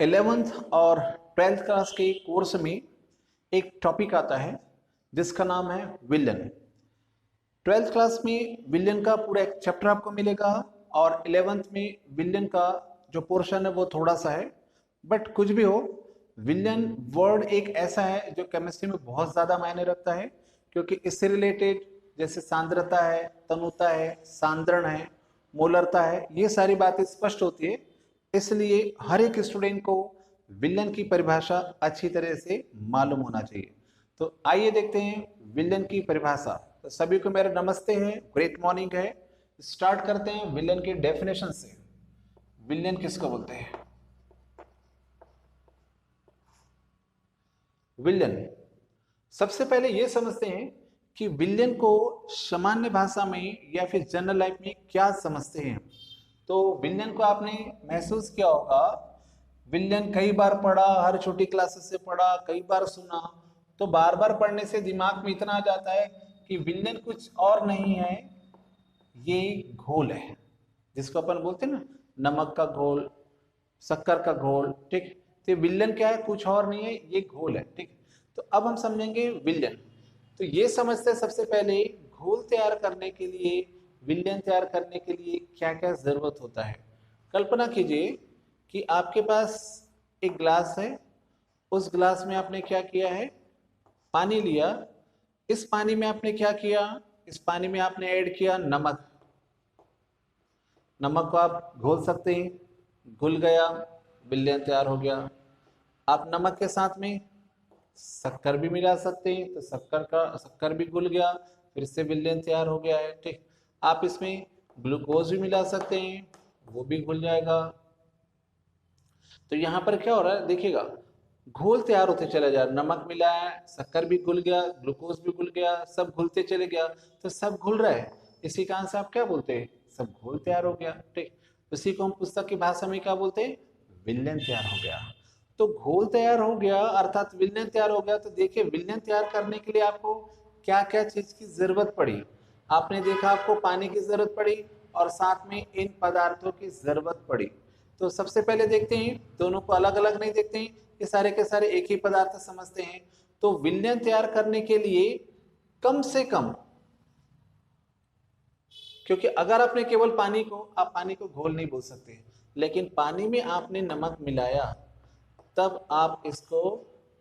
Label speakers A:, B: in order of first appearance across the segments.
A: 11th और 12th class के course में एक टॉपिक आता है जिसका नाम है विलन। 12th क्लास में विलन का पूरा एक चैप्टर आपको मिलेगा और 11th में विलन का जो पोर्शन है वो थोड़ा सा है, बट कुछ भी हो, विलन वर्ड एक ऐसा है जो केमिस्ट्री में बहुत ज़्यादा मायने रखता है, क्योंकि इससे रिलेटेड जैसे सांद्रता है, तनुता है, सांद्रण है, मोलरता है, ये सारी बातें स्पष्ट होती है। इसलिए हर एक स्टूडेंट को विलन की परिभाषा अच्छी तरह से मालूम होना चाहिए। तो आइए देखते हैं विलन की परिभाषा। तो सभी को मेरा नमस्ते है, ग्रेट मॉर्निंग है। स्टार्ट करते हैं विलन की डेफिनेशन से। विलन किसको बोलते हैं? विलन, सबसे पहले ये समझते हैं कि विलन को सामान्य भाषा में या फिर जनरल लाइफ में क्या समझते हैं। तो विलन को आपने महसूस किया होगा, विलन कई बार पढ़ा, हर छोटी क्लासेस से पढ़ा, कई बार सुना, तो बार बार पढ़ने से दिमाग में इतना आ जाता है कि विलन कुछ और नहीं है, ये घोल है, जिसको अपन बोलते हैं ना, नमक का घोल, शक्कर का घोल। ठीक, तो विलन क्या है? कुछ और नहीं है, ये घोल है। ठीक, तो अब हम समझेंगे विलन। तो ये समझते हैं सबसे पहले घोल तैयार करने के लिए, विलन तैयार करने के लिए क्या क्या जरूरत होता है। कल्पना कीजिए कि आपके पास एक ग्लास है, उस ग्लास में आपने क्या किया है? पानी लिया। इस पानी में आपने क्या किया? इस पानी में आपने ऐड किया नमक। नमक को आप घोल सकते हैं, घुल गया, विलन तैयार हो गया। आप नमक के साथ में शक्कर भी मिला सकते हैं, तो शक्कर भी घुल गया, फिर से विलन तैयार हो गया है। ठीक, आप इसमें ग्लूकोज भी मिला सकते हैं, वो भी घुल जाएगा। तो यहाँ पर क्या हो रहा है देखिएगा, घोल तैयार होते चले जा रहा, नमक मिला है, शक्कर भी घुल गया, ग्लूकोज भी घुल गया, सब घुलते चले गया, तो सब घुल रहा है। इसी कारण से आप क्या बोलते हैं? सब घोल तैयार हो गया। ठीक, उसी को हम पुस्तक की भाषा में क्या बोलते हैं? विलन तैयार हो गया। तो घोल तैयार हो गया अर्थात विलन तैयार हो गया। तो देखिए, विलन तैयार करने के लिए आपको क्या क्या चीज की जरूरत पड़ी। आपने देखा, आपको पानी की जरूरत पड़ी और साथ में इन पदार्थों की जरूरत पड़ी। तो सबसे पहले देखते हैं, दोनों को अलग अलग नहीं देखते हैं, ये सारे के सारे एक ही पदार्थ समझते हैं। तो विलन तैयार करने के लिए कम से कम, क्योंकि अगर आपने केवल पानी को, आप पानी को घोल नहीं बोल सकते, लेकिन पानी में आपने नमक मिलाया, तब आप इसको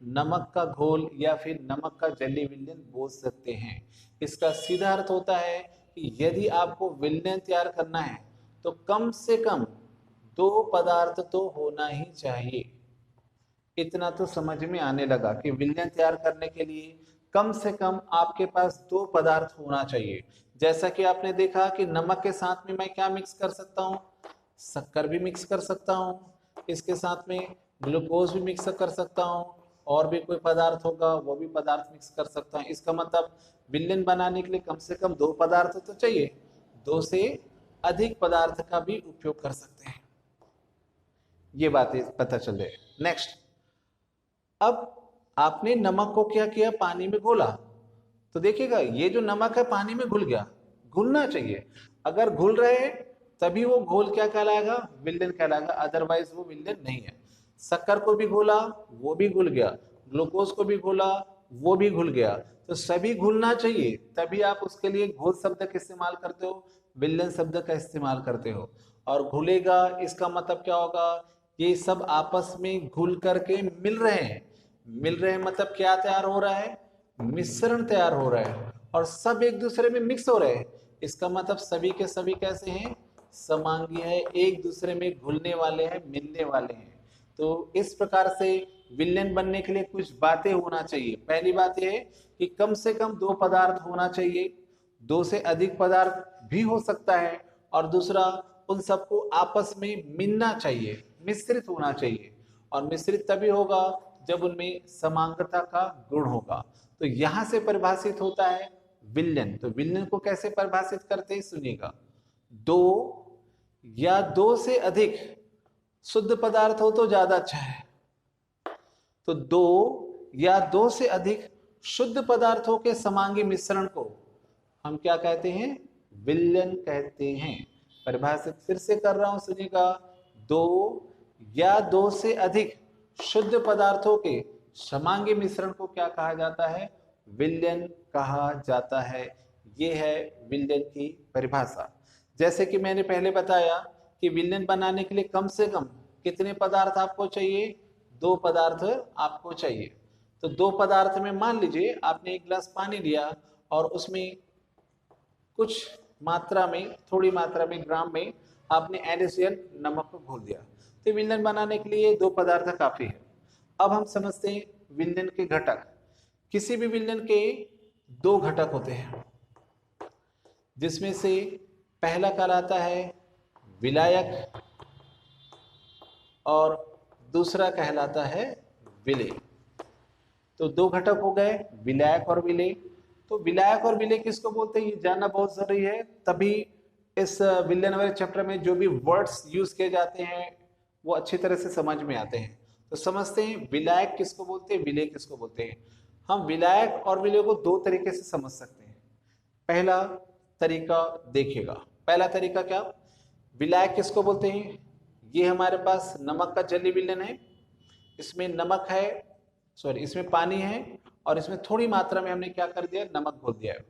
A: नमक का घोल या फिर नमक का जली विलन बोल सकते हैं। इसका सीधा अर्थ होता है कि यदि आपको विलन तैयार करना है तो कम से कम दो पदार्थ तो होना ही चाहिए। इतना तो समझ में आने लगा कि विलन तैयार करने के लिए कम से कम आपके पास दो पदार्थ होना चाहिए। जैसा कि आपने देखा कि नमक के साथ में मैं क्या मिक्स कर सकता हूँ? शक्कर भी मिक्स कर सकता हूँ, इसके साथ में ग्लूकोज भी मिक्स कर सकता हूँ, और भी कोई पदार्थ होगा वो भी पदार्थ मिक्स कर सकता हूँ। इसका मतलब विलन बनाने के लिए कम से कम दो पदार्थ तो चाहिए, दो से अधिक पदार्थ का भी उपयोग कर सकते हैं। ये बातें पता चले। नेक्स्ट, अब आपने नमक को क्या किया? पानी में घोला। तो देखिएगा, ये जो नमक है पानी में घुल गया, घुलना चाहिए। अगर घुल रहे तभी वो घोल क्या कहलाएगा? विलन कहलाएगा, अदरवाइज वो विलन नहीं है। शक्कर को भी घोला, वो भी घुल गया, ग्लूकोज को भी घोला, वो भी घुल गया, तो सभी घुलना चाहिए, तभी आप उसके लिए घोल शब्द का इस्तेमाल करते हो, विलन शब्द का इस्तेमाल करते हो। और घुलेगा, इसका मतलब क्या होगा? ये सब आपस में घुल करके मिल रहे हैं। मिल रहे हैं मतलब क्या तैयार हो रहा है? मिश्रण तैयार हो रहा है, और सब एक दूसरे में मिक्स हो रहे हैं। इसका मतलब सभी के सभी कैसे हैं? समांगी है, एक दूसरे में घुलने वाले हैं, मिलने वाले हैं। तो इस प्रकार से विलन बनने के लिए कुछ बातें होना चाहिए। पहली बात यह है कि कम से कम दो पदार्थ होना चाहिए, दो से अधिक पदार्थ भी हो सकता है, और दूसरा, उन सबको आपस में मिलना चाहिए, मिश्रित होना चाहिए। और मिश्रित तभी होगा जब उनमें समांगता का गुण होगा। तो यहां से परिभाषित होता है विलन। तो विलन को कैसे परिभाषित करते हैं सुनिएगा, दो या दो से अधिक शुद्ध पदार्थ हो तो ज्यादा अच्छा है। तो दो या दो से अधिक शुद्ध पदार्थों के समांगी मिश्रण को हम क्या कहते हैं? विलन कहते हैं। परिभाषित फिर से कर रहा हूं, सुनिएगा, दो या दो से अधिक शुद्ध पदार्थों के समांगी मिश्रण को क्या कहा जाता है? विलयन कहा जाता है। ये है विलयन की परिभाषा। जैसे कि मैंने पहले बताया कि विलयन बनाने के लिए कम से कम कितने पदार्थ आपको चाहिए? 2 पदार्थ आपको चाहिए। तो 2 पदार्थ में मान लीजिए आपने 1 गिलास पानी लिया और उसमें कुछ मात्रा में, थोड़ी मात्रा में, ग्राम में आपने एडिशन नमक को घोल दिया। तो विलयन बनाने के लिए 2 पदार्थ काफी है। अब हम समझते हैं विलयन के घटक। किसी भी विलयन के 2 घटक होते हैं, जिसमें से पहला कहलाता है विलायक और दूसरा कहलाता है विलेय। तो 2 घटक हो गए, विलायक और विलेय। तो विलायक और विलेय किसको बोलते हैं, ये जानना बहुत जरूरी है। तभी इस विलयन वाले चैप्टर में जो भी वर्ड्स यूज किए जाते हैं वो अच्छी तरह से समझ में आते हैं। तो समझते हैं विलायक किसको बोलते हैं, विलेय किसको बोलते हैं। हम विलायक और विलेय को 2 तरीके से समझ सकते हैं। पहला तरीका देखिएगा। पहला तरीका क्या? विलायक किसको बोलते हैं? ये हमारे पास नमक का जलीय विलयन है। इसमें नमक है, सॉरी, इसमें पानी है और इसमें थोड़ी मात्रा में हमने क्या कर दिया? नमक घोल दिया है।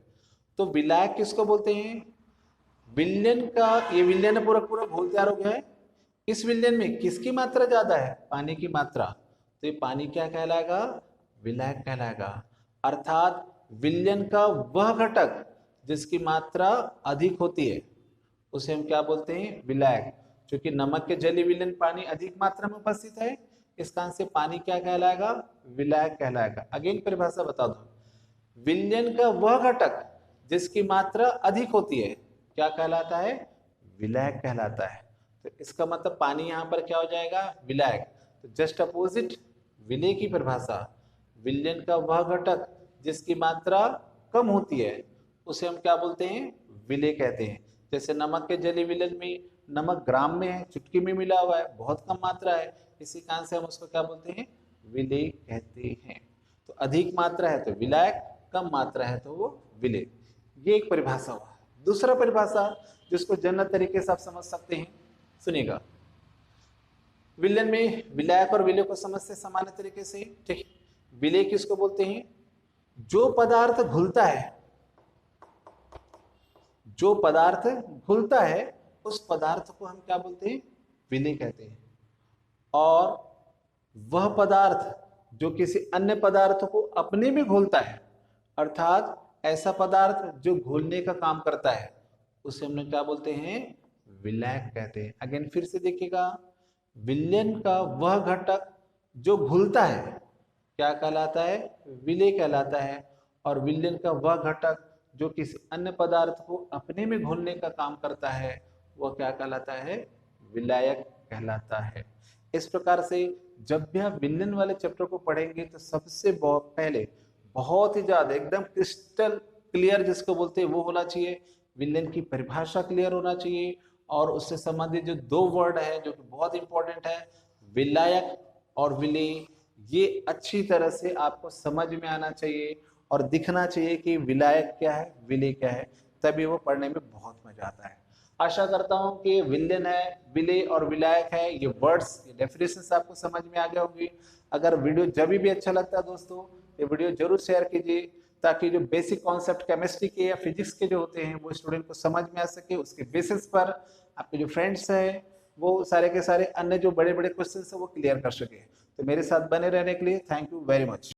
A: तो विलायक किसको बोलते हैं? विलयन का, ये विलयन पूरा पूरा घोल तैयार हो गया है। इस विलयन में किसकी मात्रा ज्यादा है? पानी की मात्रा। तो ये पानी क्या कहलाएगा? विलायक कहलाएगा। अर्थात विलयन का वह घटक जिसकी मात्रा अधिक होती है उसे हम क्या बोलते हैं? विलायक। क्योंकि नमक के जलीय विलयन पानी अधिक मात्रा में उपस्थित है, इस कारण से पानी क्या कहलाएगा? विलायक कहलाएगा। अगेन परिभाषा बता दो, विलयन का वह घटक जिसकी मात्रा अधिक होती है क्या कहलाता है? विलायक कहलाता है। तो इसका मतलब पानी यहाँ पर क्या हो जाएगा? विलायक। तो जस्ट अपोजिट विलेय की परिभाषा, विलयन का वह घटक जिसकी मात्रा कम होती है उसे हम क्या बोलते हैं? विलेय कहते हैं। जैसे नमक के जलीय विलयन में नमक ग्राम में है, चुटकी में मिला हुआ है, बहुत कम मात्रा है, इसी कारण से हम उसको क्या बोलते हैं? विलेय कहते हैं। तो अधिक मात्रा है तो विलायक, कम मात्रा है तो वो विलेय। ये एक परिभाषा हुआ। दूसरा परिभाषा जिसको जनरल तरीके से आप समझ सकते हैं, सुनिएगा। विलयन में विलायक और विलेय को समझते सामान्य तरीके से, ठीक। विलेय किसको बोलते हैं? जो पदार्थ घुलता है, जो पदार्थ घुलता है उस पदार्थ को हम क्या बोलते हैं? विलेय कहते हैं। और वह पदार्थ जो किसी अन्य पदार्थ को अपने में घोलता है, अर्थात ऐसा पदार्थ जो घोलने का काम करता है, उसे हमने क्या बोलते हैं? विलायक कहते हैं। अगेन फिर से देखिएगा, विलयन का वह घटक जो घुलता है क्या कहलाता है? विलेय कहलाता है। और विलयन का वह घटक जो किसी अन्य पदार्थ को अपने में घोलने का काम करता है वह क्या कहलाता है? विलायक कहलाता है। इस प्रकार से जब भी आप विलयन वाले चैप्टर को पढ़ेंगे तो सबसे पहले बहुत ही ज्यादा एकदम क्रिस्टल क्लियर जिसको बोलते हैं वो होना चाहिए, विलयन की परिभाषा क्लियर होना चाहिए। और उससे संबंधित जो 2 वर्ड है जो कि बहुत इंपॉर्टेंट है, विलायक और विलेय, ये अच्छी तरह से आपको समझ में आना चाहिए और दिखना चाहिए कि विलायक क्या है, विलेय क्या है, तभी वो पढ़ने में बहुत मजा आता है। आशा करता हूं कि विलयन है, विलेय और विलायक है, ये वर्ड्स, ये डेफिनेशंस आपको समझ में आ गए होंगे। अगर वीडियो जब भी अच्छा लगता है दोस्तों, ये वीडियो जरूर शेयर कीजिए ताकि जो बेसिक कॉन्सेप्ट केमिस्ट्री के या फिजिक्स के जो होते हैं वो स्टूडेंट को समझ में आ सके। उसके बेसिस पर आपके जो फ्रेंड्स हैं वो सारे के सारे अन्य जो बड़े बड़े क्वेश्चन है वो क्लियर कर सके। तो मेरे साथ बने रहने के लिए थैंक यू वेरी मच।